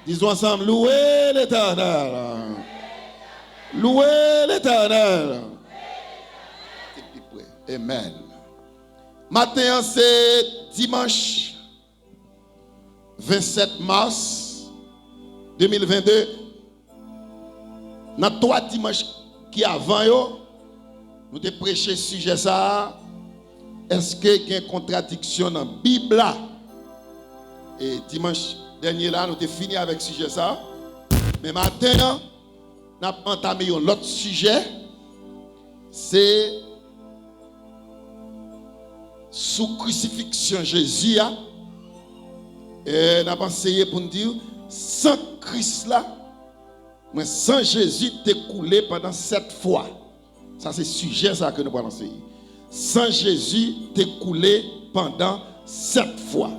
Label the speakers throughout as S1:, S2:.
S1: Disons ensemble, louez l'Éternel. Louez l'Éternel. Amen. Matin, c'est dimanche 27 mars 2022. Dans 3 dimanches qui avant, nous avons prêché sujet ça. Est-ce qu'il y a une contradiction dans la Bible? Et dimanche dernier, là, nous avons fini avec ce sujet ça. Mais maintenant, nous avons entamé un autre sujet. C'est sous crucifixion Jésus. Et nous avons essayé pour nous dire, sans Christ là, mais sans Jésus, t'es coulé pendant 7 fois. Ça, c'est le sujet ça, que nous allons enseigner. Sans Jésus, t'es coulé pendant 7 fois.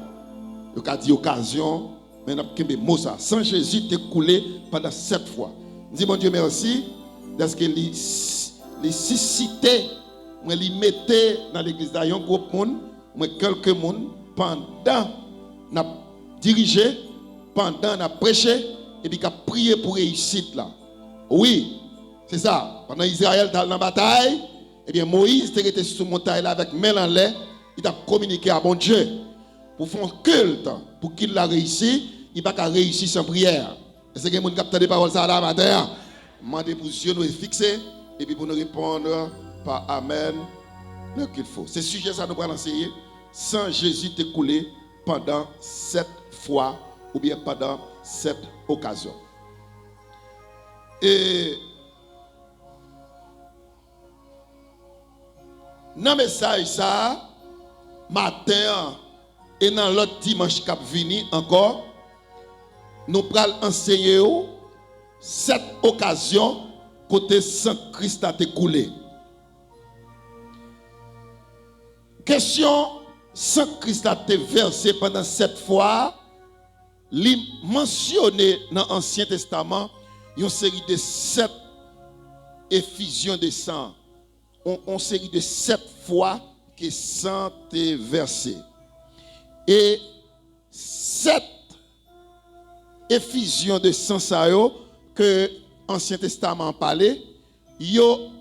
S1: Donc, a dit occasion, mais nous avons ça. Sans Jésus, t'es coulé pendant 7 fois. Dis mon Dieu merci, parce que les suscités, les mettaient dans l'église d'un groupe monde, quelques monde, pendant n'a dirigé, pendant n'a prêché, et puis qu'a prié pour réussite là. Oui, c'est ça. Pendant Israël dans la bataille, et bien Moïse était sur montagne là avec main en l'air, il a communiqué à bon Dieu pour faire un culte, pour qu'il l'a réussi, il va pas réussir sans prière. Est-ce que quelqu'un qui capte des paroles ça là matin? Demandez position nous fixer et puis pour nous répondre par amen le qu'il faut. Ce sujet ça nous va l'enseigner. Sans Jésus t'écouler pendant 7 fois ou bien pendant 7 occasions. Et dans le message ça, matin et dans l'autre dimanche qui vient encore, nous allons enseigner 7 occasions côté Saint Christ a écoulé. Question, Saint Christ a été versé pendant 7 fois. Il mentionné dans l'Ancien Testament une série de 7 effusions de sang. Une série de 7 fois que sang est versé. Et 7 effusions de sang que l'Ancien Testament parlait, yo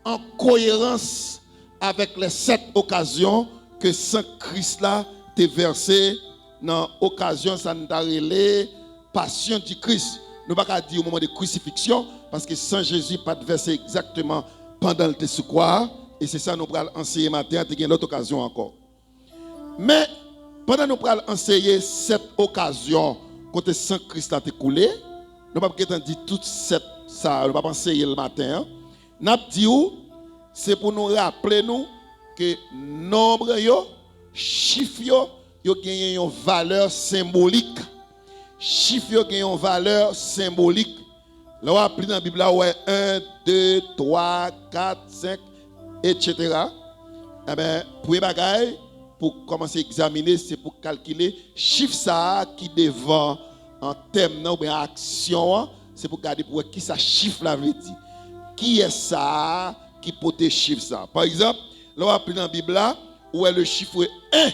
S1: en cohérence avec les 7 occasions que Saint Christ là t'est versé dans l'occasion sandarélé passion du Christ. Nous ne pouvons pas dire au moment de crucifixion parce que Saint Jésus pas versé exactement pendant le tesouquoir et c'est ça nous allons enseigner matin, il y a une autre occasion encore. Mais pendant nous allons enseigner 7 occasions côté Saint Christ a écoulé, nous ne pouvons pas dire toutes 7 ça, nous ne pouvons pas enseigner le matin. Nous dit c'est pour nous rappeler nous que nombre yo, chiffre yo gagne une valeur symbolique. Chiffre yo gagne une valeur symbolique. Là on appelle dans la Bible là ouais 1 2 3 4 5 etc. Eh ben pour bagaille pour commencer à examiner c'est pour calculer chiffre ça qui devant en terme non bien action c'est pour garder pour qui ça chiffre la veut dire. Qui est ça qui peut chiffre ça? Par exemple, là on appelle dans la Bible là où est le chiffre 1.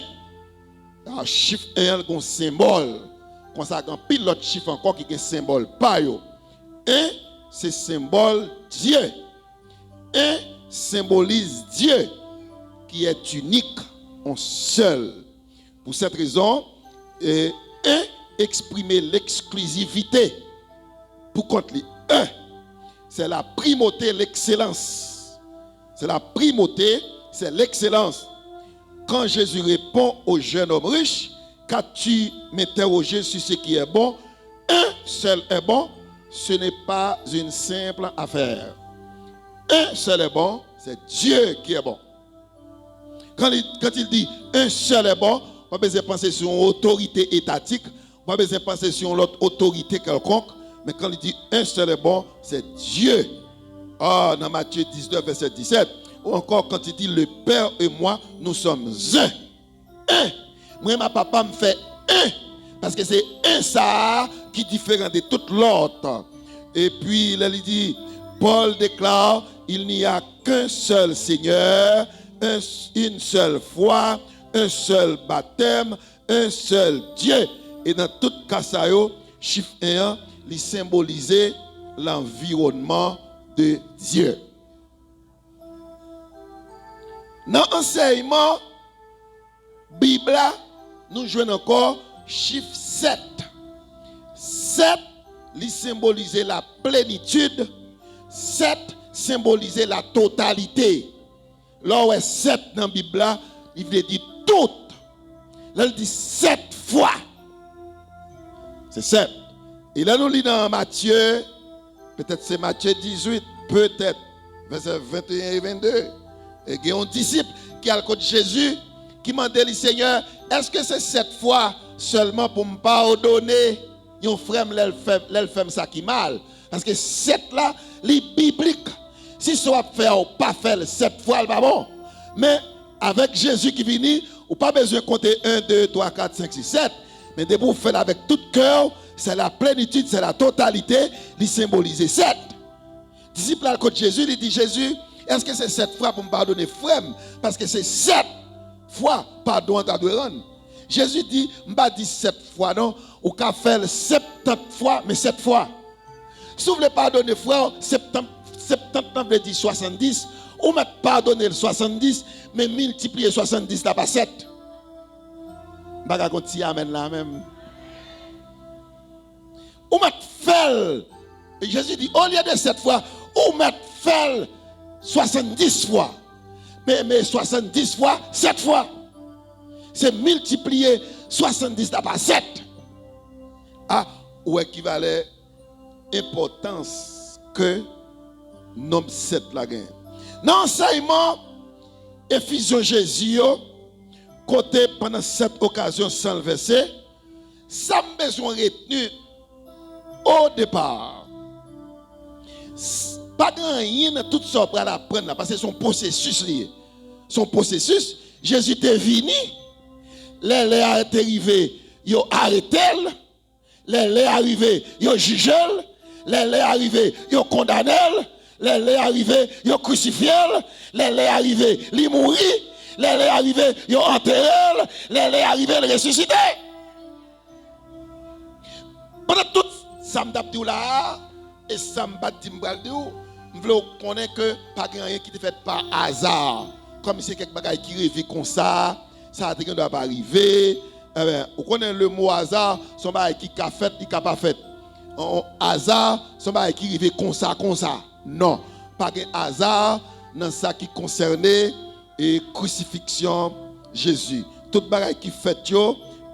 S1: Le chiffre 1 a un symbole. Comme ça, il y a l'autre chiffre encore qui a un symbole. Pas yo. 1, c'est symbole Dieu. 1 symbolise Dieu qui est unique, en seul. Pour cette raison, 1 exprime l'exclusivité. Pour contre 1, c'est la primauté, l'excellence. C'est la primauté, c'est l'excellence. Quand Jésus répond au jeune homme riche, qu'as-tu m'interrogé sur ce qui est bon? Un seul est bon, ce n'est pas une simple affaire. Un seul est bon, c'est Dieu qui est bon. Quand il dit un seul est bon, on ne peut pas penser sur une autorité étatique, on ne peut pas penser sur l'autre autorité quelconque, mais quand il dit un seul est bon, c'est Dieu. Ah, dans Matthieu 19, verset 17, ou encore quand il dit le Père et moi, nous sommes un. Un. Moi, ma papa me fait un. Parce que c'est un ça qui est différent de tout l'autre. Et puis, il dit, Paul déclare, il n'y a qu'un seul Seigneur, une seule foi, un seul baptême, un seul Dieu. Et dans tout cas, ça, chiffre 1, il symbolisait l'environnement de Dieu. Dans l'enseignement, Bible, nous jouons encore chiffre 7. 7, il symbolisait la plénitude. 7 symbolisait la totalité. Là où est 7 dans la Bible, il veut dire tout. Là, il dit 7 fois. C'est 7. Et là, nous lisons dans Matthieu, peut-être c'est Matthieu 18, peut-être, verset 21 et 22. Et il y a un disciple qui a le côté de Jésus, qui m'a dit, Seigneur, est-ce que c'est 7 fois seulement pour me pardonner un frère, l'elle ça qui mal? Parce que 7 là, les bibliques, si ça va faire ou pas faire 7 fois, c'est pas bon. Mais avec Jésus qui vient, ou pas besoin de compter 1, 2, 3, 4, 5, 6, 7. Mais de vous faire avec tout cœur, c'est la plénitude, c'est la totalité, il symbolise 7. Disciple à le côté de Jésus, il dit, Jésus, est-ce que c'est 7 fois pour me pardonner, frère? Parce que c'est 7 fois pardon à doit rendre. Jésus dit, je ne dis 7 fois, non, ou qu'à faire 70 fois, mais 7 fois. Si vous voulez pardonner, frère, 70 veut dire 70, ou mettre pardonner le 70, mais multiplier 70 là par 7. Je ne vais pas dire amen là même. Ou mettre faire, Jésus dit, au lieu de 7 fois, ou mettre faire 70 fois. Mais 70 fois, 7 fois. C'est multiplier 70 là par 7. Ah, ou équivalent importance que nombre 7 la gagne. Dans l'enseignement, Éphésiens Jésus, côté pendant cette occasion sans le verset, ça me besoin retenu au départ. Pas grand rien dans tout ça pour apprendre parce que son processus lié. Son processus, Jésus est venu, les arrivé, il a arrêté, les arrivé, il a jugé, les arrivé, il a condamné, les arrivé, il a crucifié, les arrivé, il a mouru, les arrivé, il a enterré, les arrivé, il a ressuscité. Pendant tout ça me dit là, et ça me dit, je veux connaître que pas rien qui est fait par hasard. Comme si quelque chose qui arrive comme ça ne doit pas arriver. Vous connaissez le mot hasard, son bail qui a fait, qui n'a pas fait. Hasard, son bail qui arrive comme ça. Non, pas de hasard dans ça qui concernait et crucifixion Jésus. Tout bail qui fait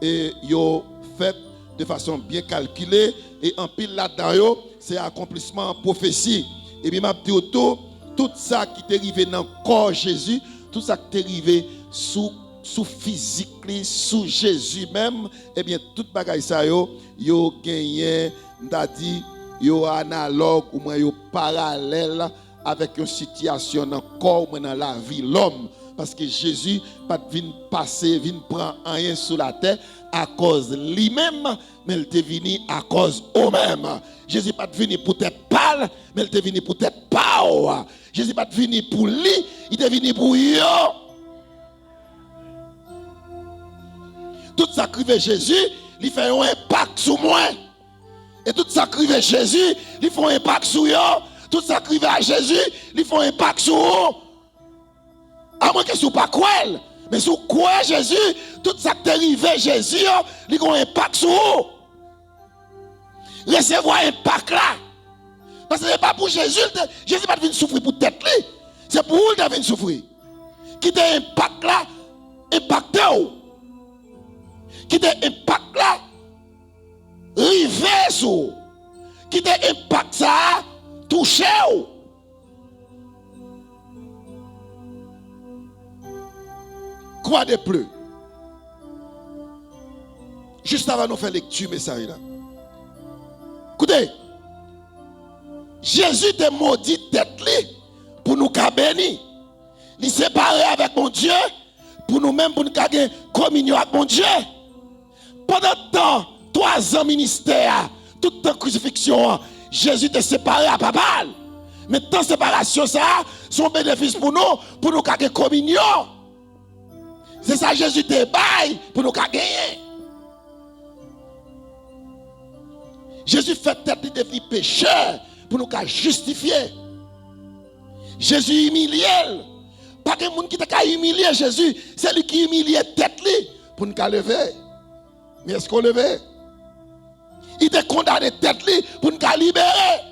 S1: et yo fait de façon bien calculée et en pile là-dedans c'est accomplissement prophétie. Et bien m'a dit tout ça qui est arrivé dans le corps Jésus, tout ça qui est arrivé sous physique, sous Jésus même, et bien tout bagay ça yo gagné, m'a dit yo analogue ou moins yo parallèle avec une situation dans le corps ou dans la vie l'homme. Parce que Jésus pas vient passer, vient prendre rien sur la terre à cause lui-même, mais il est venu à cause eux-mêmes. Jésus pas venu pour être pâle, mais il est venu pour être power. Jésus pas venu pour lui, il est venu pour yo. Tout ça qui fait Jésus, il fait un impact sur moi. Et tout ça qui fait Jésus, il fait un impact sur yo. Tout ça qui fait Jésus, il fait un impact sur vous. À moins que ce soit pas quoi, mais sur quoi Jésus, tout ça qui est arrivé Jésus, il a un impact sur vous. Recevoir un impact là. Parce que ce n'est pas pour Jésus, Jésus n'est pas venu souffrir pour tête. C'est pour vous qu'il venu souffrir. Qui t'a impact là, impacté ou. Qui t'a impact là, rivé sur. Qui t'a impact ça, touché ou. Quoi de plus? Juste avant de faire lecture, message là. Écoutez, Jésus te maudit tête pour nous bénir. Il séparé avec mon Dieu pour nous-mêmes, pour nous gagner communion avec mon Dieu. Pendant temps, 3 ans ministère, toute ta crucifixion, Jésus te séparé à papa. Maintenant, séparation, ça, son bénéfice pour nous gagner communion. C'est ça Jésus te baille pour nous gagner. Jésus fait tête de vie pécheur pour nous justifier. Jésus humilié. Pas que monde qui t'a humilié Jésus, c'est lui qui humilie tête pour nous lever. Mais est-ce qu'on levé? Il t'a condamné tête pour nous libérer.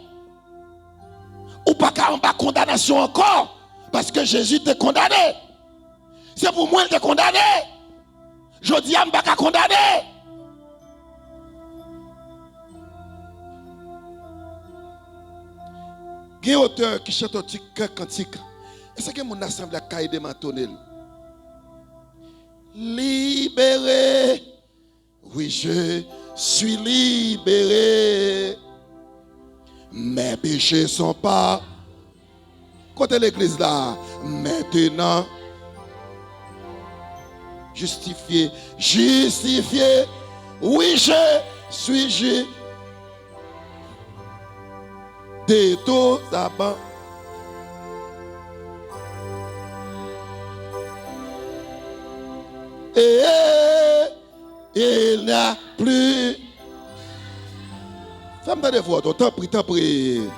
S1: Ou pas qu'à en bas condamnation encore parce que Jésus t'a condamné. C'est pour moi qu'il t'a condamné. Je dis à pas condamné. Il y a un auteur qui chante un petit cœur cantique. Est-ce que mon assemblée a caillé ma tonelle? Libéré, oui je suis libéré. Mes péchés sont pas côté l'église là. Maintenant, justifié, oui je suis de tout d'abord. Et il n'y a plus. Femme de voix, t'en prie.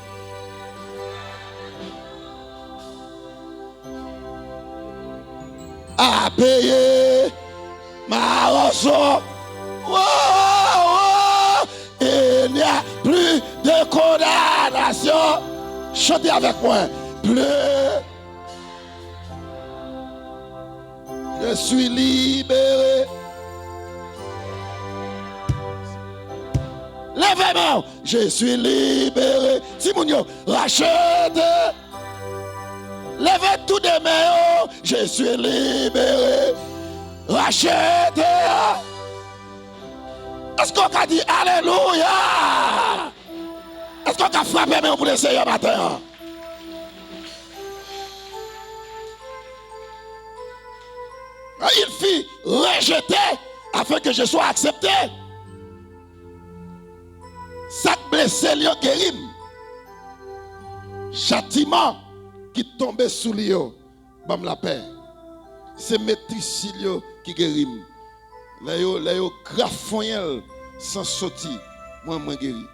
S1: À payer ma rançon. Il n'y a plus de condamnation. Chantez avec moi. Plus. Je suis libéré. Lèvez-moi. Je suis libéré. Simonio, rachète. Levez tout de mains. Je suis libéré. Rachète. Est-ce qu'on a dit Alléluia? Est-ce qu'on a frappé même pour le Seigneur matin? Il fit rejeter afin que je sois accepté. Ça blessé, lui guéri. Châtiment qui tombait sous lui, bam la paix. C'est métricilio qui guérit. Là yo grafoyel sans sortir, moi guéri.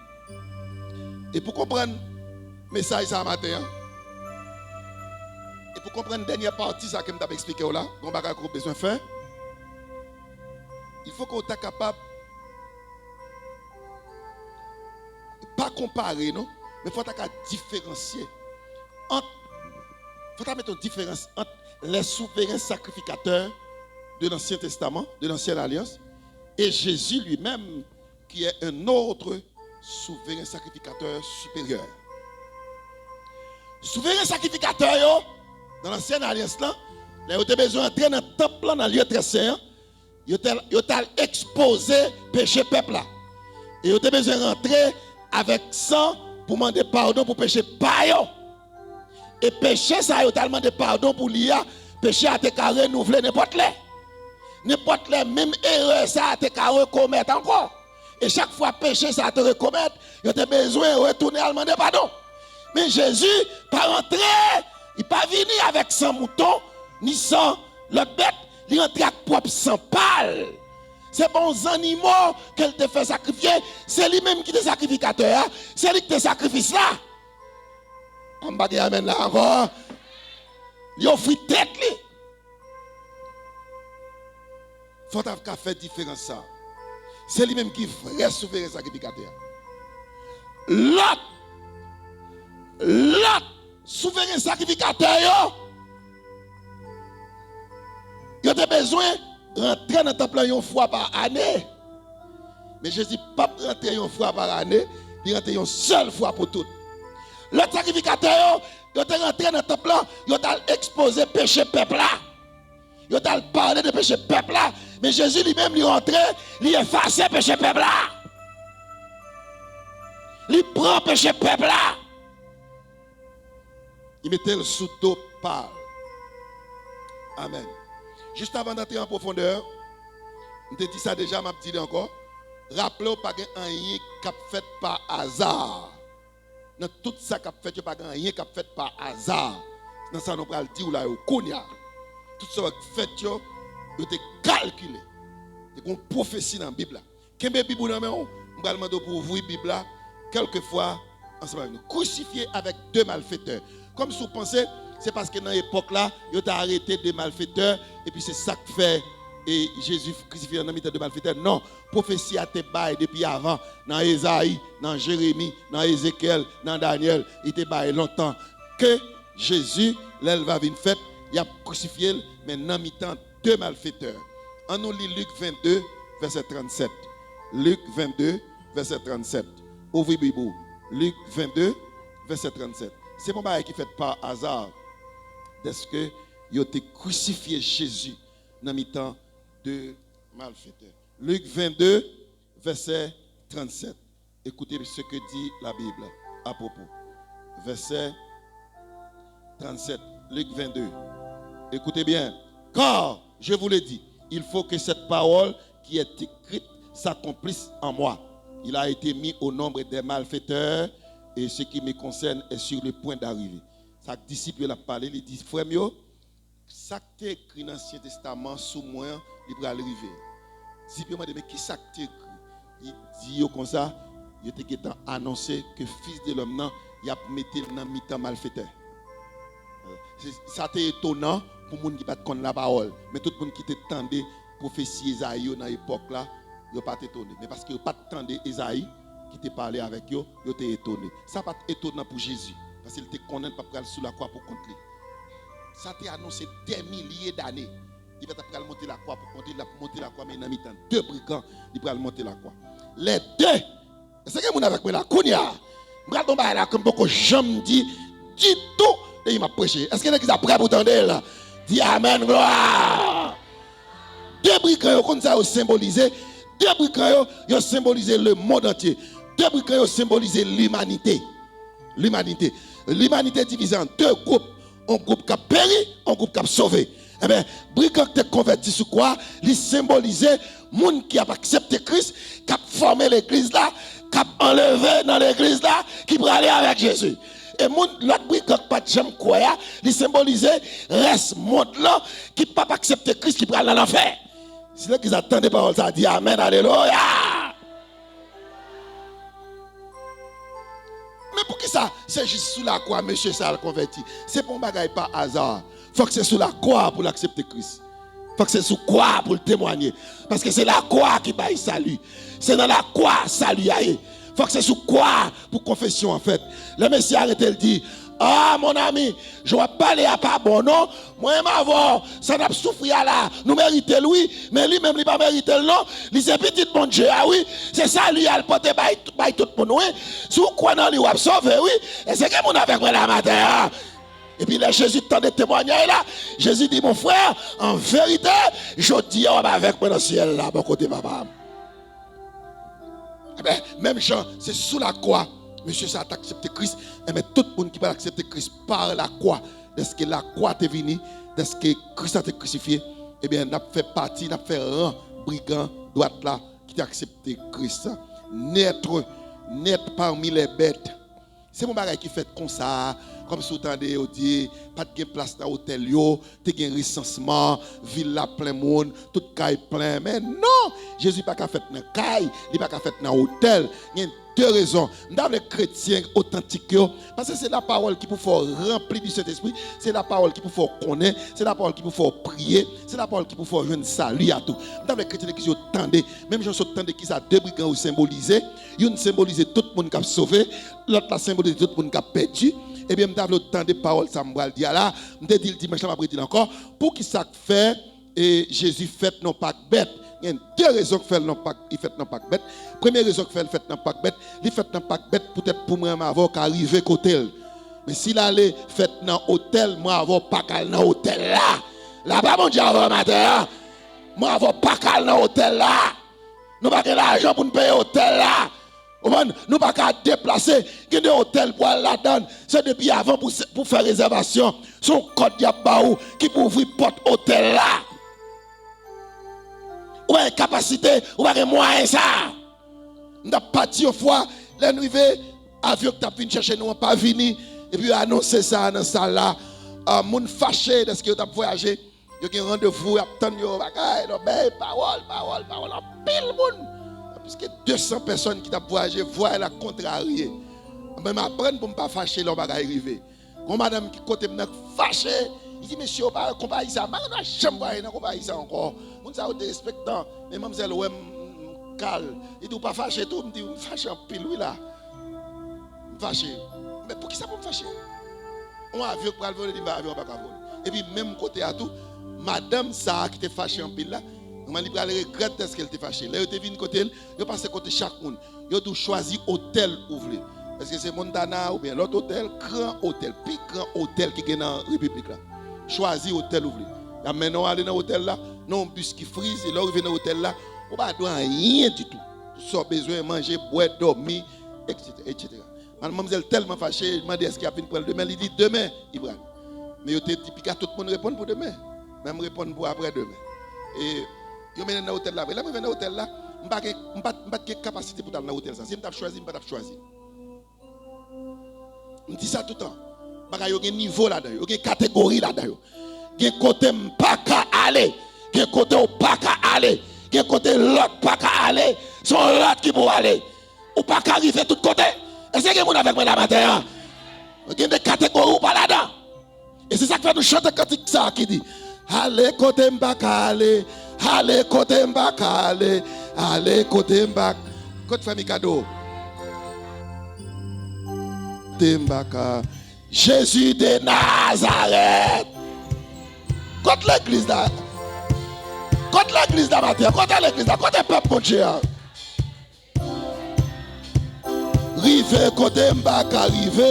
S1: Et pour comprendre le message ça matin, et pour comprendre la dernière partie ça que je t'ai expliqué là, on va avoir besoin de faire. Il faut qu'on soit capable pas comparer non, mais il faut qu'on différencier entre faut mettre une différence entre les souverains sacrificateurs de l'Ancien Testament, de l'Ancienne Alliance, et Jésus lui-même, qui est un autre souverain sacrificateur supérieur. Souverain sacrificateur, dans l'Ancienne Alliance, là, il a besoin d'entrer dans le temple, dans le lieu très saint, il a exposé le péché peuple là. Et il a besoin d'entrer avec sang pour demander pardon pour péché païen. Et péché, ça a tellement de pardon pour l'IA, péché a été renouvelé n'importe les. N'importe les mêmes erreurs, ça a été recommettre encore. Et chaque fois péché, ça a été recommettre, il a besoin de retourner à demander pardon. Mais Jésus, pas rentré, il n'est pas venu avec 100 moutons, ni 100 le bête, il est rentré avec propre 100 pâles. C'est bons animaux qu'elle te fait sacrifier, c'est lui-même qui est sacrificateur, c'est lui qui te sacrifice là. On va dire amen là encore. Il offre tête. Il faut faire différence ça. C'est lui-même qui est vrai souverain sacrificateur. L'autre souverain sacrificateur, il a besoin de rentrer dans le temple une fois par année. Mais Jésus pas rentrer une fois par année, il rentre une seule fois pour toutes. L'autre sacrificateur, il est rentré dans le temple, il a exposé le péché peuple là. Il a parlé de péché peuple là. Mais Jésus lui-même, il est rentré, il efface le péché peuple là. Il prend le péché peuple là. Il mettait le sous dos pâle. Amen. Juste avant d'entrer en profondeur, je te dis ça déjà, je dit encore. Rappelez-vous pas qu'il y a rien qui fait par hasard. dans tout ça qu'a fait, pas rien qu'a fait par hasard. Dans ça, nous allons dire là, tout ça qu'a fait, yo te calculé. Et une prophétie dans la Bible. Qu'est-ce que la Bible dans nous? Nous allons demander pour ouvrir la Bible quelquefois ensemble avec nous. Crucifié avec deux malfaiteurs. Comme si vous pensez, c'est parce que dans l'époque là, ils ont arrêté deux malfaiteurs et puis c'est ça que fait et Jésus crucifié dans le deux malfaiteurs. Non, prophétie a été baillée depuis avant. Dans Esaïe, dans Jérémie, dans Ézéchiel, dans Daniel, il était baillé longtemps que Jésus, là, va venir fête, il a crucifié, mais dans mi-temps deux malfaiteurs. On nous lit Luc 22, verset 37. Luc 22, verset 37. Ouvrez Bible. Luc 22, verset 37. C'est mon bail qui fait par hasard. Est-ce que il a crucifié Jésus dans mi-temps de malfaiteurs. Luc 22, verset 37. Écoutez ce que dit la Bible à propos. Verset 37. Luc 22. Écoutez bien. Car, je vous l'ai dit, il faut que cette parole qui est écrite s'accomplisse en moi. Il a été mis au nombre des malfaiteurs et ce qui me concerne est sur le point d'arriver. Sa disciple a parlé, il dit, frère, ça qui est écrit dans l'Ancien Testament, sous moi, il va arriver. Disciple m'a dit, mais qui ça qui est écrit? Il dit comme ça, il était annoncé que le Fils de l'homme, il a mis dans le mi-temps malfaiteur. Ça était étonnant pour les gens qui ne connaissent pas la parole. Mais tout le monde qui t'attendait prophétie Esaïe dans l'époque là, ils n'ont pas été étonnés. Mais parce qu'ils n'ont pas attendu Esaïe qui t'a parlé avec eux, ils ont été étonnés. Ça n'a pas été étonnant pour Jésus. Parce qu'il te connaît pas pour aller sous la croix pour contre lui. Ça t'a annoncé des milliers d'années. Il va monter la croix pour monter la croix, mais il a mis deux brigands, il va monter la croix. Les deux, c'est que vous avez avec moi là, Kounia. Je vais tomber là comme beaucoup jamais dit tout, et il m'a prêché. Est-ce qu'il y a qui sont prêts pour entendre là? Dis Amen, gloire. Deux brigands, comme ça, symbolisé. Deux brigands, ils symbolisent le monde entier. Deux brigands, ils symbolisent l'humanité. L'humanité. L'humanité est divisée en deux groupes. Un groupe qui a péri, un groupe qui a sauvé. Eh bien, brigand qui est converti sur quoi? Il symbolise le monde qui a accepté Christ, qui a formé l'église là, qui a enlevé dans l'église là, qui peut aller avec Jésus. Et l'autre brigand qui n'a pas jamais croire, il symbolise le reste monde là, qui n'a pas accepté Christ, qui peut aller dans l'enfer. C'est là qu'ils attendent des paroles, ça dit Amen, Alléluia. Mais pour qui ça? C'est juste sous la croix, monsieur, ça le converti. C'est pour un bagage par hasard. Il faut que c'est sous la croix pour l'accepter Christ. Il faut que c'est sous la croix pour le témoigner. Parce que c'est la croix qui baille salut. C'est dans la croix salut aille. Il faut que c'est sous la croix pour confession en fait. Le Messie arrête, il dit, ah mon ami, je ne vais pas aller à pas bon non. Moi m'avons, ça n'a pas souffert là. Nous méritons lui, mais lui même il pas mérité non. Il c'est petit bon Dieu ah oui, c'est ça lui a le porter bail tout pour nous. Sous quoi non lui va sauver oui. Et c'est que mon avec moi la matin. Et puis là Jésus tend de témoigner là. Jésus dit mon frère, en vérité, je dis on va avec moi dans le ciel là, bon côté papa. Eh bien, même Jean, c'est sous la croix. Monsieur, ça a accepté Christ. Et mais tout le monde qui va accepter Christ par la croix, est-ce que la croix est venue, est-ce que Christ a été crucifié, eh bien, n'a fait partie, n'a fait rang, brigand, droite là, qui a accepté Christ. Naître parmi les bêtes. C'est mon bagage qui fait comme ça, comme si vous entendez, vous dites, pas de place dans l'hôtel, tu as un recensement, villa plein monde, tout caille plein. Mais non, Jésus n'a pas fait dans la caille, il n'a pas fait dans l'hôtel. Il y a deux raisons. Dans les chrétiens authentiques, parce que c'est la parole qui peut faire remplir du Saint-Esprit, c'est la parole qui peut faire connaître, c'est la parole qui peut faire prier, c'est la parole qui peut faire jouer un salut à tout. Dans les chrétiens qui sont tendés, même gens sont tendés qui sont deux brigands symbolisés, ils symbolisent tout le monde qui a sauvé, l'autre a symbolisé tout le monde qui a perdu. Eh bien, je vais temps de paroles, ça me dit là, je vais dire le dimanche, je vais dire encore, pour qui ça fait, et Jésus fait non pas bête. Il y a deux raisons qu'il fait non pas bête. Première raison qu'il fait non pas bête, il fait non pas bête peut-être pour moi avoir qu'arriver côté. Mais s'il allait fait dans hôtel, moi avoir pas qu'à dans hôtel là. Là-bas mon Dieu avant matin, moi avoir pas qu'à dans hôtel là. Nous pas l'argent pour nous payer hôtel là. Nous pas qu'à déplacer, que des hôtels pour aller là-dedans. C'est depuis avant pour faire réservation. Son code Yabaou qui pour ouvrir porte hôtel là. Ou une capacité, ou un moyen ça. Nous avons parti une fois, nous arrivons avion qui t'a venu chercher nous pas venu et puis annoncer ça dans salle là. Moun fâché de ce que tu as voyagé, il y a un rendez-vous, attendre yo bagay, parole, pile moun. Puisque 200 personnes qui t'a voyagé voient la contrarier. Même apprendre pour ne pas fâcher leur bagay arrivé. Quand madame qui côté me fâché, il dit monsieur pas compagnie ça, moi on a jamais voir dans compagnie ça encore. Moun ça te respectant, mais mademoiselle ouais calme. Il dit pas fâché tout, me dit fâché en pile oui là. Fâché. Mais pour qui ça pour me fâcher? On a vu pour le voler, il va avion pas voler. Et puis même côté à tout, madame ça qui était fâchée en pile là, on m'a dit qu'elle regrette de ce qu'elle était fâchée. Là, elle était venue côté elle, elle passe côté chaque monde. Elle a choisi hôtel ouvert. Est-ce que c'est Montana ou bien l'autre hôtel, grand hôtel, plus grand hôtel qui est dans la République là. Choisi hôtel ouvert. Là maintenant aller dans l'hôtel là, non bus qui frise et là arriver dans l'hôtel là, on pas doit rien du tout. Tout besoin de manger, boire, dormir, etc. Mademoiselle tellement fâchée, je me dis est-ce qu'il a fini pour demain, il dit demain, Ibrahim. Mais il dit que tout le monde répond pour demain. Même répondre pour après demain. Et je mets dans l'hôtel là. Là, je vais dans l'hôtel là, je n'ai pas de capacité pour aller dans l'hôtel. Si je n'ai choisi, je n'ai pas choisi. Je dis ça tout le temps. Il y a un niveau là-dedans, il y a une catégorie là-dedans. Il y a un côté pas qu'à aller, il y a un côté pas qu'à aller, il y a un côté l'autre pas qu'à aller, c'est l'autre qui peut aller. Ou pas qu'à arriver de tous côtés. Est-ce que vous avez avec moi la matin? Il y a des catégories ou pas là-dedans. Et c'est ça que fait nous chanter cantique ça qui dit allez côté m'baka allez, allez côté m'baka allez, allez côté m'baka. Côté famille cadeau. Tembaka. Jésus de Nazareth. Côté l'église là. Côté l'église là matin, côté l'église là, côté peuple mon Dieu. Rive côté m'baka rive.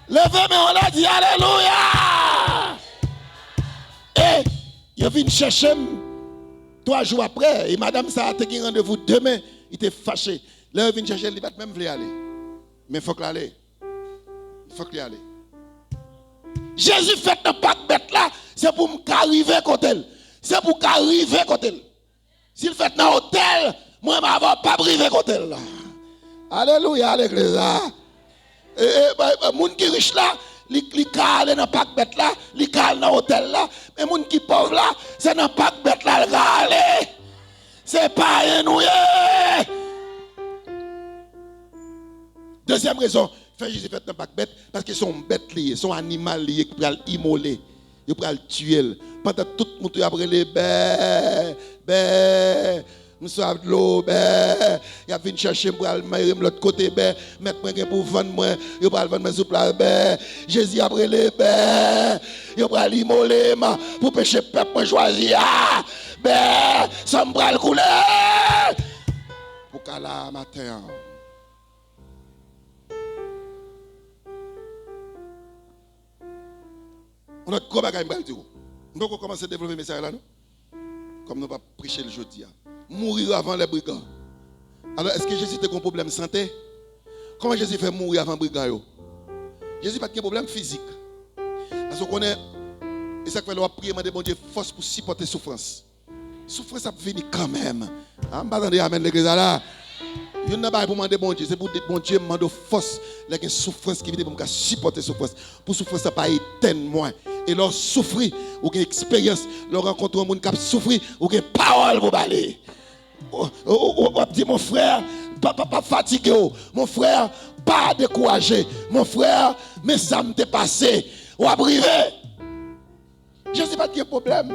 S1: Levez, mais on a dit alléluia. Et il vient chercher 3 jours après. Et madame, ça a été un rendez-vous demain. Il était fâché. Là, il vient chercher, il ne va même voulu aller. Mais il faut qu'il aille. Il faut qu'il aille. Jésus fait un pack bête là. C'est pour m'arriver côté. C'est pour qu'arriver côté. S'il fait dans l'hôtel, moi, je ne vais pas arriver côté là. Alléluia, l'église. Moun qui riche là, li calé dans pack bête là, li calé dans hôtel là, mais moun qui pauvre là, c'est dans pack bête là le calé. C'est pas nous. Deuxième raison, fait Jésus fait dans pack bête parce qu'ils sont bêtes liées, sont animaux liés qui pourraient immoler, ils pourraient tuer. Pendant tout le monde après les nous sommes de l'eau, il a venu chercher pour aller de l'autre côté, mettre moi pour vendre moi, il va vendre mes soupes là, Jésus après les il va aller immoler pour pécher peuple moi choisir, ça me bras le couler. Pour qu'à la matin. On a quoi bagaille m'bral dire. On va commencer à développer le message là non? Comme nous pas prêcher le jeudi. Mourir avant les brigands. Alors, est-ce que Jésus a un problème de santé? Comment Jésus fait mourir avant les brigands? Jésus n'a pas de problème physique. Parce qu'on est, et ça fait le prier, demander bon Dieu force pour supporter souffrance. Souffrance, ça peut venir quand même. Je ne vais pas attendre amen l'église là. Je ne vais pas demander bon Dieu, c'est pour dire bon Dieu, me demande force, la souffrance qui vient pour supporter souffrance. Pour souffrance, ça ne pas éteindre moi. Et leur souffrir, ou une expérience, leur rencontre un monde qui a souffert, ou une parole pour parler. On dit mon frère, pas fatigué, mon frère, pas découragé, mon frère, mais ça m'est passé, ou à briver. Je ne sais pas qu'il y a un problème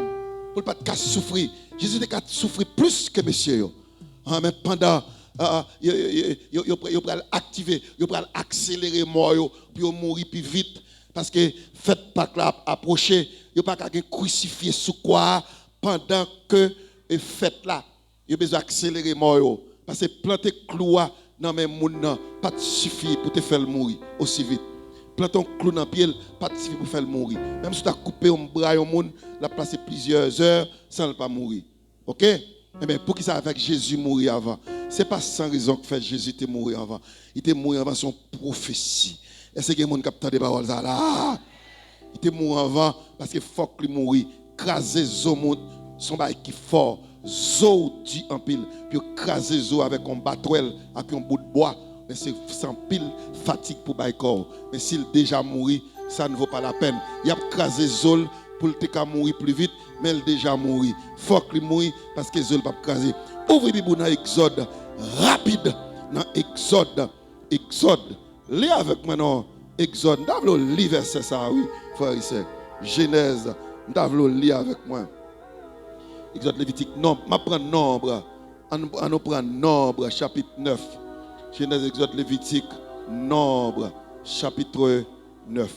S1: pour ne pas souffrir. Jésus a souffrir plus que monsieur. Mais pendant, il peut activer, il peut accélérer moi, puis mourir plus vite. Parce que faites pas là approcher, il n'y a pas qu'à crucifier sous quoi pendant que faites là. Il y a besoin d'accélérer moi. Parce que planter clou dans mes moun pas suffit pour te faire mourir aussi vite. Planter un clou dans pied pas suffit pour faire mourir. Même si tu as coupé un bras au monde, la placer plusieurs heures sans ne pas mourir. OK? Eh bien, pour qui ça avec Jésus mourir avant? Ce n'est pas sans raison que fait Jésus te mourir avant. Il était mort avant son prophétie. Est-ce que les gens qui captent des paroles là? Il était mort avant parce qu'il faut qu'il mourir. Craser les hommes son bail qui fort, zo dit en pile, puis craser zo avec un batouel, avec un bout de bois, mais c'est sans pile fatigue pour bail corps. Mais s'il déjà mouri, ça ne vaut pas la peine. Il a crasé zol pour le te mourir plus vite, mais il déjà mouri. Faut qu'il mourir parce que zol pas craser. Ouvrez Bible dans Exode rapide, dans Exode. Lis avec moi non Exode. Nous lis verset ça oui, frère et sœur. Genèse, nous lis avec moi. Exode Lévitique, nombre, je prends nombre. On prend nombre chapitre 9. Genèse, Exode, Lévitique, nombre chapitre 9.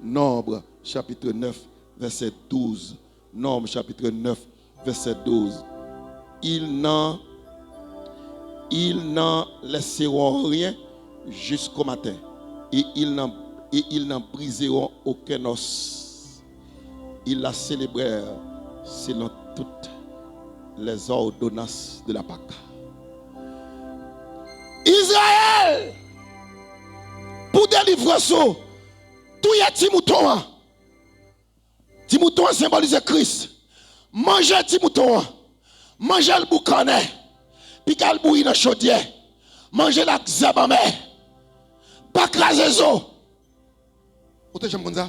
S1: Nombre chapitre 9 verset 12. Nombre chapitre 9 verset 12. Ils n'en laisseront rien jusqu'au matin et ils n'en briseront aucun os. Ils la célébrèrent selon toutes les ordonnances de la Pâque. Israël, pour délivrer ça, tout y a petit mouton. Petit mouton symbolise Christ. Mangez petit mouton. Mangez le boucanet. Puis qu'elle bouille dans la chaudière. Mangez la xabamé. Pas craser zo. Vous avez jamais ça?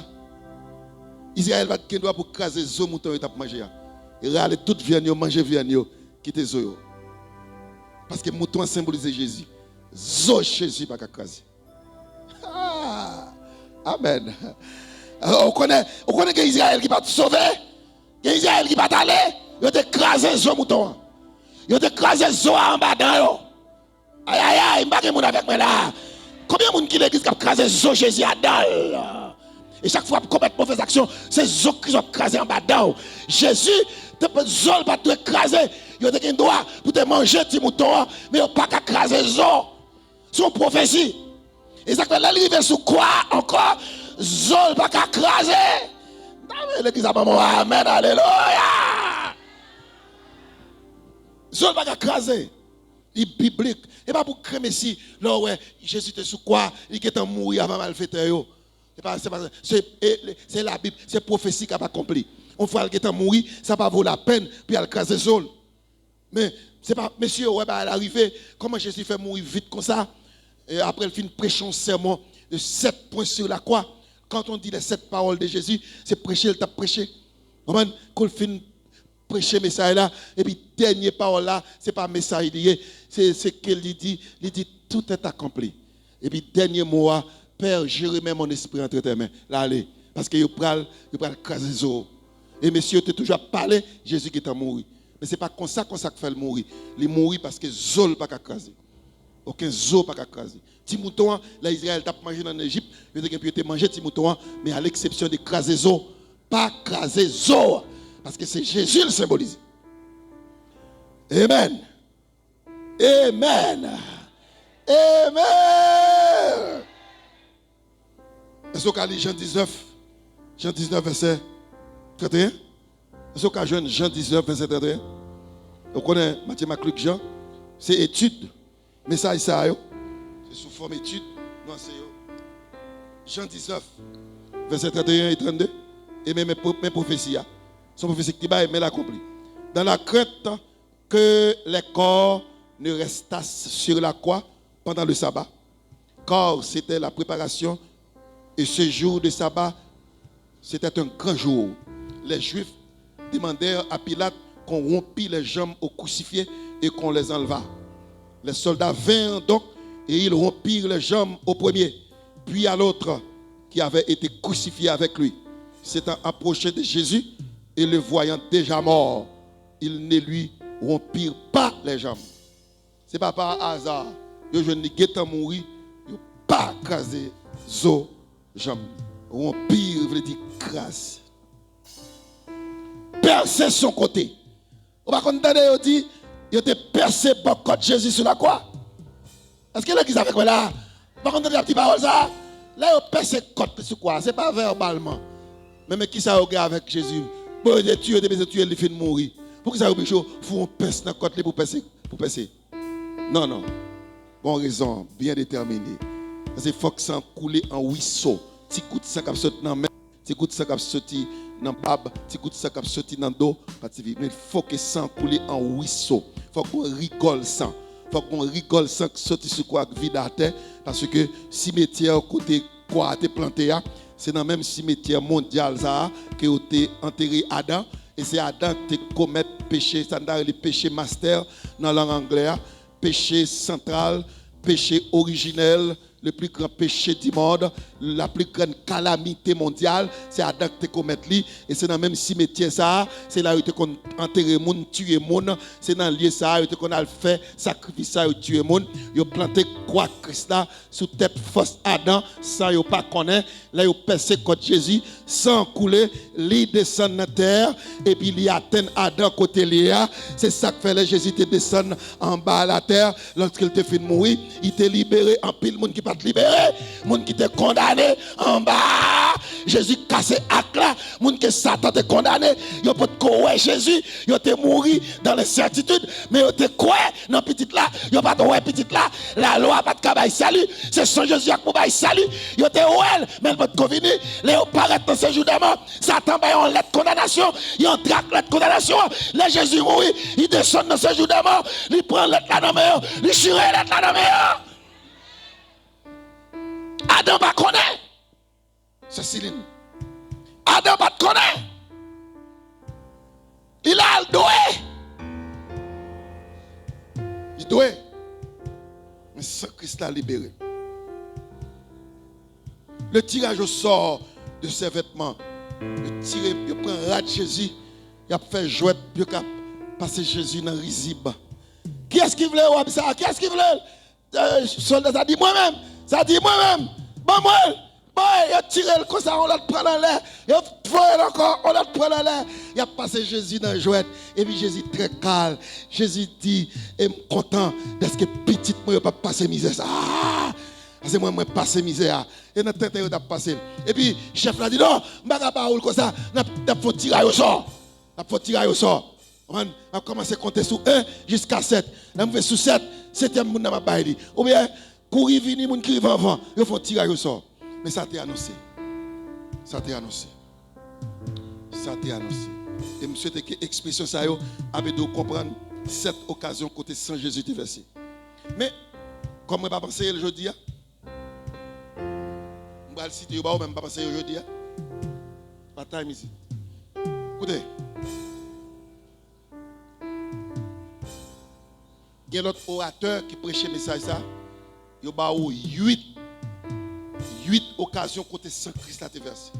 S1: Israël va te pour craser zo mouton et tape manger. Et aller toute viande, manger viande, quitter zo. Parce que mouton symbolise Jésus. Zo Jésus pas craser. Amen. On connaît que Israël qui va te sauver, que Israël qui va t'aller, il va écraser zo mouton. Il va écraser zo en bas dans. Aïe aïe aïe, il n'y a pas avec moi là. Combien de monde qui l'église qui a écrasé zo Jésus à dalle? Et chaque fois pour commettre mauvaise action, c'est zo qui ont écrasé en bas dans. Jésus, tu peux zo pas te écraser. Il a un droit pour te manger petit mouton, mais il n'a pas qu'à écraser zo. C'est une prophétie. Et ça fait l'arrivée sur quoi encore? Zol pas qu'à écraser. L'église a pas mon amen, alléluia. Zol pas qu'à écraser. Il est biblique. Et pas pour crémer si, là ouais, Jésus était sous quoi? Il est mort avant malfaiteur. C'est la Bible, c'est prophétie qui a accompli. On voit qu'il est mort, ça va vaut la peine, puis il écraser Zol. Mais c'est pas, monsieur, ouais, bah, à l'arrivée, comment Jésus fait mourir vite comme ça? Et après, il fait une prêchon sermon de 7 points sur la croix. Quand on dit les 7 paroles de Jésus, c'est prêcher, il t'a prêché. Quand il fait prêcher le message là, et puis dernière parole là, c'est pas message lié, c'est qu'il dit tout est accompli. Et puis dernier mot, Père, je remets mon esprit entre tes mains. Là, allez, parce que il pral craser zo. Et monsieur, tu as toujours parlé, Jésus qui t'a mouru. Mais c'est pas comme ça qu'il fait le mourir. Il mourit parce que Zol pas qu'à craser. Aucun zo pas qu'à craser. Petit mouton, là Israël t'a mangé en Égypte, il a pu manger petit mouton, mais à l'exception de craser zo, pas craser zo, parce que c'est Jésus le symbolise. Amen. Amen. Amen. Est-ce qu'on lit Jean 19 verset 31? Est-ce qu'on lit Jean 19 verset 31? On connaît Matthieu, Marc, Luc, Jean. C'est étude. Message ça, c'est sous forme étude. Non, c'est Jean 19, verset 31 et 32. Et même mes prophéties. Son prophétie qui va aimer l'accompli. Dans la crainte que les corps ne restassent sur la croix pendant le sabbat. Car c'était la préparation. Et ce jour de sabbat, c'était un grand jour. Les Juifs demandèrent à Pilate qu'on rompît les jambes aux crucifiés et qu'on les enlevât. Les soldats vinrent donc et ils rompirent les jambes au premier, puis à l'autre qui avait été crucifié avec lui. S'étant approché de Jésus et le voyant déjà mort, ils ne lui rompirent pas les jambes. Ce n'est pas par hasard. Je ne guette mourir, je ne pas craser zo jambes. Rompir veut dire crasse. Percer son côté. On va entendre dit il était percé par côté Jésus sur la croix. Est-ce que l'église avec moi là? Par contre, la petite parole ça, là il percé côté sur quoi? C'est pas verbalement. Mais qui ça regarde avec Jésus? Pour les tuer, il fait mourir. Pour que ça il faut un perce dans côté pour percer. Non. Bonne raison, bien déterminée. Parce qu'il faut que ça coule en ruisseau. Petit coup de sang qui saute dans la main, petit coup de sang qui saute dans bab, petit coup de sang qui sorti dans dos, il faut que sang coule en ruisseau. Il faut qu'on rigole sang. Il faut qu'on rigole sang qui sorti sur quoi vide à terre parce que cimetière côté quoi a été planté c'est dans le même cimetière mondial ça que été enterré Adam et c'est Adam qui commet péché standard le péché master dans la langue anglaise, péché central, péché originel, le plus grand péché du monde, la plus grande calamité mondiale, c'est Adam qui commet lui et c'est dans le même cimetière ça, c'est là où il qu'on enterrer monde, tuer monde, c'est dans le lieu ça où qu'on a fait sacrifice ça, tuer monde, il planté croix Christ là sous tête fausse Adam, sans yo pas connaître, là il percé contre Jésus, sans couler, il descend dans terre et puis il atteint Adam côté Léa, c'est ça que fait Jésus te descendre en bas à la terre lorsqu'il te fait mourir, il te libéré en pile monde qui pas te libérer, monde qui te condamné en bas, Jésus cassé acte là, monde que Satan te condamné, yo peut te Jésus, yo te mourir dans l'incertitude, mais yo te quoi dans petite là, yo pas te petite là, la loi pas de cabaye salut, c'est son Jésus qui pour salut, yo te ouais, mais elle peut te convenir, les paraît dans ce jour de mort, Satan ba yon lettre condamnation, yon traque lettre condamnation, les Jésus mourir, il descend dans ce jour de mort, il prend lettre là dans main, il chire lettre là dans main. Adam va connaître. C'est Céline. Adam va connaître. Il a le doué. Il doit. Mais sans Christ l'a libéré. Le tirage au sort de ses vêtements. Il prend rat de Jésus. Il a fait jouet. Il a passé Jésus dans le risible. Qui est-ce qui voulait ça? Qui est-ce qui voulait? Soldat, ça dit moi-même. Ça dit moi-même. Bon, moi, il a tiré le comme ça, on l'a pris dans l'air. Il a fait encore, on l'a pris dans l'air. Il a passé Jésus dans le jouet. Et puis Jésus très calme. Jésus dit, et content d'être que petit, moi, je ne pas passer misère. Ah! C'est moi, je passe misère. Et notre tête, il a passé. Et puis, le chef l'a dit, non, je ne vais pas comme ça. Il faut tirer au sort. Il faut tirer au sort. On a commencé à compter sur 1 jusqu'à 7. On fait sous 7, 7e monde n'a pas dit. Ou bien, courir venir moun qui va avant, il faut tirer au sort. Mais ça t'est annoncé. Ça t'est annoncé. Ça t'est annoncé. Et je souhaite que l'expression ça yo avait de comprendre cette occasion côté sans Jésus te versé. Mais comme je pas penser aujourd'hui, je vais le citer ou même pas penser aujourd'hui. Pas time ici. Écoutez. Il y a l'autre orateur qui prêche le message ça. Il y a 8 occasions côté sans Christ à te verser.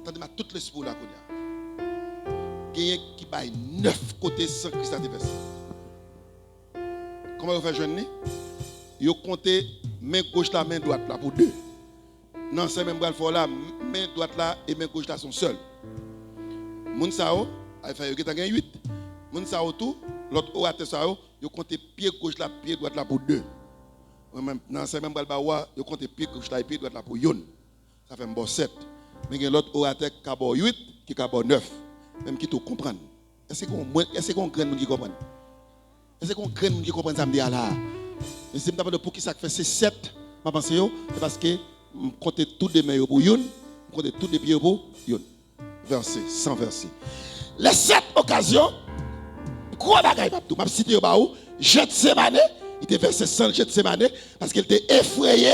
S1: Attendez-moi toutes les spots là qu'on a. Il y a qui baille 9 côtés sans Christ à te verser. Comment vous faites jeune? Vous comptez main gauche là, main droite là pour 2. Non, c'est même bras fort là, main droite là et main gauche là sont seuls. Moun sao, il fait que tu as 8. Moun sao tout, l'autre orateur sao, vous comptez pied gauche là, pied droite là pour 2. Dans ce même balbawa, il compte pied gauche là et pied droite là pour yon. Ça fait un bon 7. Mais il y a l'autre orateur qui a bon 8, qui a bon 9. Même qui te comprend. Est-ce qu'on graine moun qui comprend? Est-ce qu'on graine moun qui comprend ça me dit là? Et si je me pour qui ça fait c'est 7, je pense c'est parce que je compte tout des mains pour yon, je compte tout des pieds pour yon. Verset, sans verset. Les 7 occasions, quoi bagaille pas tout. Je cite au baou, Gethsémane. Il était versé sans Gethsémane parce qu'il était effrayé.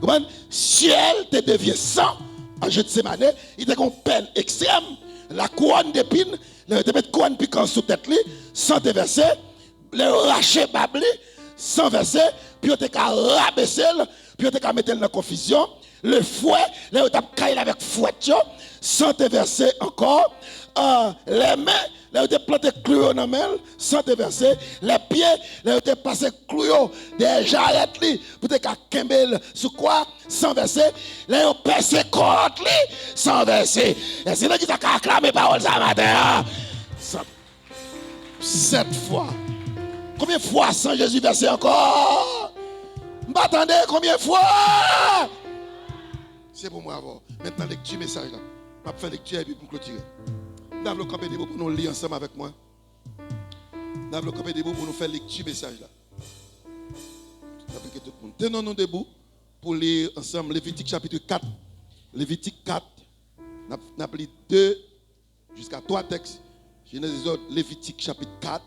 S1: Comment? Ciel te devient sang en Gethsémane. Il était une peine extrême. La couronne d'épines, il te met couronne piquant sous tête, sans te verser. Le raché babli, sans verser. Puis il te rabaisser, puis il te mettre dans la confusion. Le fouet, là, il te avec fouet, sans te verser encore. Les mains, là où tu planté cloué dans main sans te verser, les pieds, là où tu passé cloué des jarrettes pour te kembel sous quoi sans verser, là où percé contre sans verser. Et c'est là que tu as acclamé parole ça matin. 7 fois. Combien de fois sans Jésus verser encore? M'attendez combien de fois? C'est pour moi avant. Maintenant lecture message là. Je vais faire lecture et puis pour clôturer. Nous avons le camp debout pour nous lire ensemble avec moi. Nous avons le camp debout pour nous faire lecture message là. Tenons-nous debout pour lire ensemble Lévitique chapitre 4. Lévitique 4. n'a pris 2 jusqu'à 3 textes. Genèse, Exode, Lévitique chapitre 4.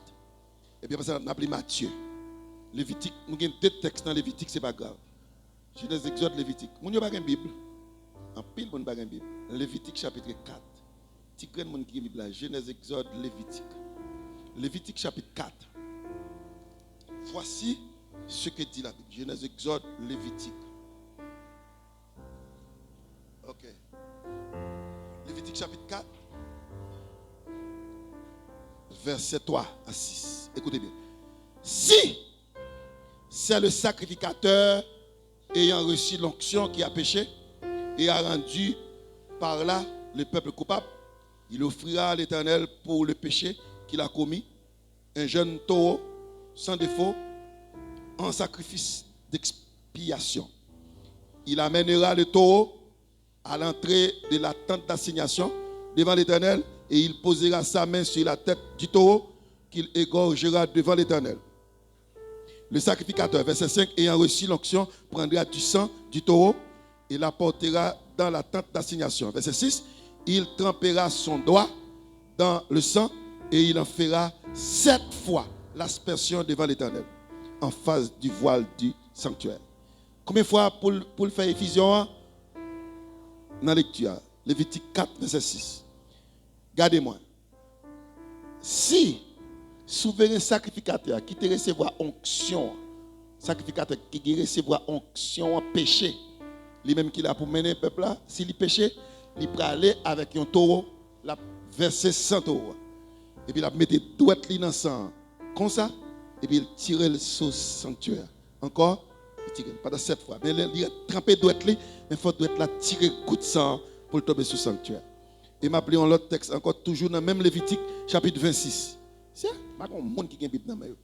S1: Et puis après ça, n'a pris Matthieu. Lévitique, nous avons 2 textes dans Lévitique, c'est pas grave. Genèse, Exode, Lévitique. Nous n'avons pas une Bible. En pile, nous n'avons pas une Bible. Lévitique chapitre 4. Si vous avez une Bible là, Genèse, Exode, Lévitique. Lévitique chapitre 4. Voici ce que dit la Bible. Genèse, Exode, Lévitique. Ok. Lévitique chapitre 4. Verset 3 à 6. Écoutez bien. Si c'est le sacrificateur ayant reçu l'onction qui a péché et a rendu par là le peuple coupable, il offrira à l'Éternel pour le péché qu'il a commis un jeune taureau sans défaut en sacrifice d'expiation. Il amènera le taureau à l'entrée de la tente d'assignation devant l'Éternel et il posera sa main sur la tête du taureau qu'il égorgera devant l'Éternel. Le sacrificateur, verset 5, ayant reçu l'onction, prendra du sang du taureau et l'apportera dans la tente d'assignation. Verset 6, il trempera son doigt dans le sang et il en fera 7 fois l'aspersion devant l'Éternel en face du voile du sanctuaire. Combien de fois pour le faire effusion dans la lecture? Lévitique 4, verset 6. Gardez-moi. Si souverain sacrificateur qui te recevoir onction, sacrificateur qui recevoir onction en péché, lui-même qui a pour mener le peuple là, s'il péché, il peut aller avec un taureau, la verser 100 taureaux. Et puis il a mis douette dans le sang, comme ça, et puis il tire le sous sanctuaire. Encore, il tire, pas de 7 fois. Mais il a trempé douette, mais il faut douette là tirer coup de sang pour tomber sous sanctuaire. Et m'a appelé en l'autre texte, encore toujours dans le même Lévitique, chapitre 26. C'est pas un monde qui a une Bible dans le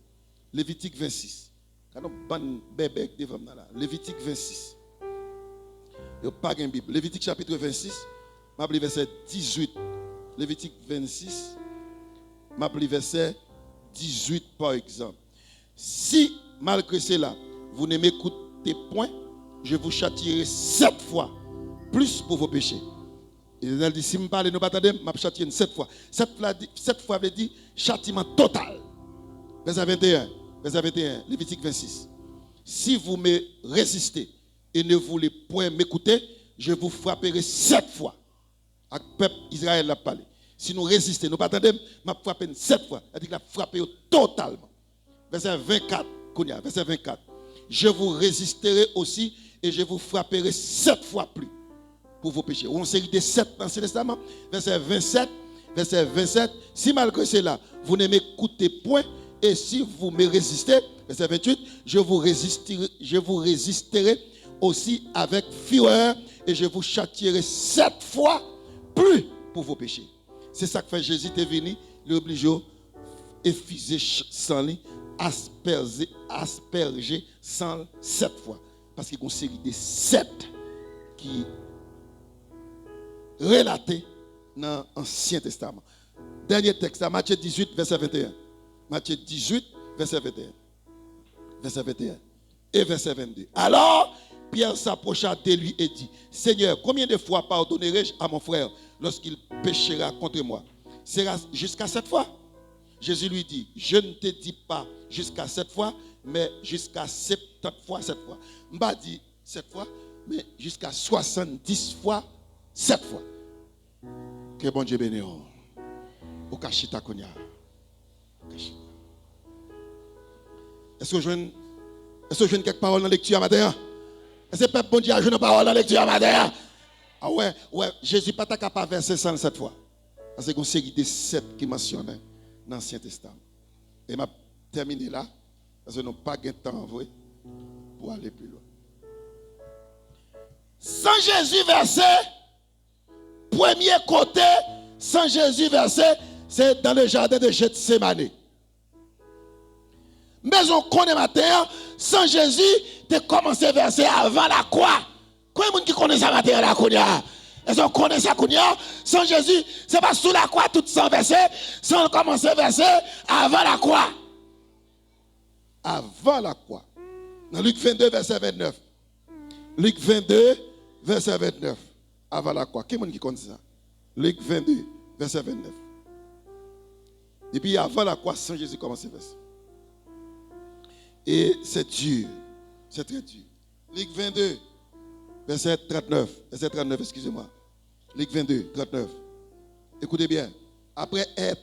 S1: Lévitique 26. Quand on ban bébé devant là. Lévitique 26. Il n'y a pas de Bible. Lévitique chapitre 26, m'a appelé verset 18. Lévitique 26, m'a appelé verset 18 par exemple. Si malgré cela, vous ne m'écoutez point, je vous châtierai 7 fois plus pour vos péchés. Et il dit, si je parle, nous ne pas attendre, je vais châtier 7 fois. 7 fois veut dire châtiment total. Verset 21, Lévitique 26. Si vous me résistez et ne voulez point m'écouter, je vous frapperai 7 fois. Avec le peuple Israël l'a parlé. Si nous résistons, nous ne pas attendre, je vais frapper 7 fois. Il dit qu'il a frappé totalement. Verset 24, verset 24. Je vous résisterai aussi et je vous frapperai 7 fois plus pour vos péchés. On série de 7 dans l'Ancien Testament, verset 27, si malgré cela, vous ne m'écoutez point, et si vous me résistez, verset 28, je vous résisterai aussi avec fureur, et je vous châtierai 7 fois plus pour vos péchés. C'est ça que fait Jésus est venu, il oblige à effuser sans lui, asperger sans 7 fois. Parce qu'il y a une série de 7 qui relaté dans l'Ancien Testament. Dernier texte, Matthieu 18, verset 21. Matthieu 18, verset 21. Verset 21 et verset 22. Alors, Pierre s'approcha de lui et dit, Seigneur, combien de fois pardonnerai-je à mon frère lorsqu'il péchera contre moi? Sera jusqu'à 7 fois? Jésus lui dit, je ne te dis pas jusqu'à 7 fois, mais jusqu'à 70 fois 7 fois. Je ne pas dit 7 fois, mais jusqu'à 70 fois 7 fois. Que bon Dieu bénisse. Au Kachita Konya. Est-ce que je viens quelques paroles dans la lecture à matin? Est-ce que bon Dieu a joué une parole dans la lecture à matin? Ah ouais, Jésus pas capable de verser 107 fois. Parce que c'est une série de 7 qui mentionne dans l'Ancien Testament. Et m'a terminé là, parce que nous n'avons pas de temps pour aller plus loin. Sans Jésus versé, premier côté, sans Jésus versé, c'est dans le jardin de Gethsémane. Mais on connaît matin, sans Jésus, tu as commencé à verser avant la croix. Combien de gens qui connaissent ça matin la croix? Est-ce qu'on connaît ça sans Jésus, c'est pas sous la croix tout sans verser, sans commencer à verser avant la croix. Avant la croix. Dans Luc 22, verset 29. Luc 22, verset 29. Avant la croix. Qui est-ce qui connaît ça? Luc 22, verset 29. Depuis avant la croissance, Jésus commence à faire ça. Et c'est dur. C'est très dur. Luc 22, verset 39. Verset 39, excusez-moi. Luc 22, 39. Écoutez bien. Après être